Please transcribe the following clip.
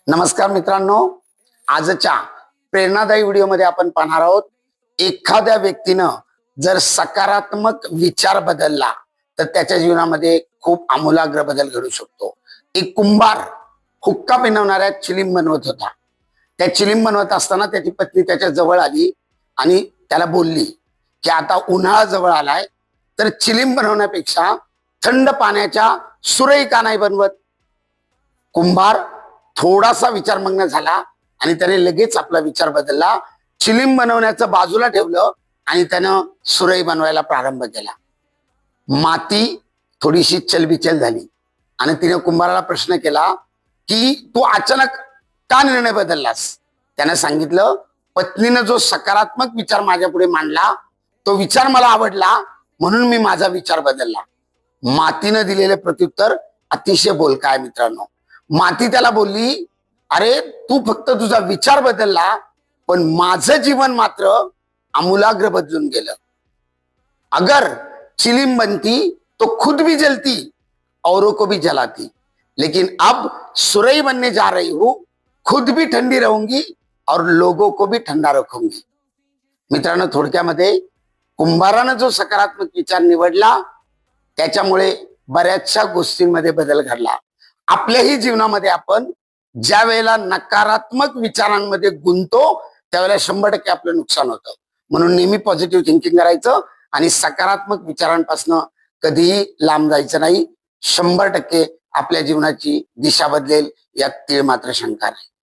नमस्कार मित्रांनो, आजच्या प्रेरणादायी व्हिडिओमध्ये आपण पाहणार आहोत एखाद्या व्यक्तीनं जर सकारात्मक विचार बदलला तर त्याच्या जीवनामध्ये खूप आमूलाग्र बदल घडू शकतो। एक कुंभार हुक्का बनवणाऱ्या चिलीम बनवत होता। त्या चिलीम बनवत असताना त्याची पत्नी त्याच्या जवळ आली आणि त्याला बोलली की आता उन्हाळा जवळ आलाय तर चिलीम बनवण्यापेक्षा थंड पाण्याच्या सुरई का नाही बनवत। कुंभार थोडासा विचारमग्न झाला आणि त्याने लगेच आपला विचार बदलला, चिलीम बनवण्याचं बाजूला ठेवलं आणि त्यानं सुरई बनवायला प्रारंभ केला। माती थोडीशी चलबिचल झाली आणि तिने कुंभाराला प्रश्न केला की तू अचानक का निर्णय बदललास। त्याने सांगितलं, पत्नीने जो सकारात्मक विचार माझ्या पुढे मांडला तो विचार मला आवडला म्हणून मी माझा विचार बदलला। मातीने दिलेले प्रत्युत्तर अतिशय बोलका आहे मित्रांनो। माती त्याला बोलली, अरे तू फक्त तुझा विचार बदलला पण माझं जीवन मात्र आमूलाग्र बदलून गेलं। अगर चिलीम बनती तो खुद भी जलती औरों को भी जलाती, लेकिन अब सुरई बनने जा रही हूं, खुद भी ठंडी रहूंगी और लोगों को भी ठंडा रखूंगी। मित्रांनो, थोडक्यामध्ये कुंभारानं जो सकारात्मक विचार निवडला त्याच्यामुळे बऱ्याचशा गोष्टींमध्ये बदल घडला। आपल्याही जीवनामध्ये आपण ज्या वेळेला नकारात्मक विचारांमध्ये गुंतो त्यावेळेला 100% आपलं नुकसान होतं। म्हणून नेहमी पॉझिटिव्ह थिंकिंग करायचं आणि सकारात्मक विचारांपासून कधीही लांब जायचं नाही। 100% आपल्या जीवनाची दिशा बदलेल यात तीळ मात्र शंका नाही।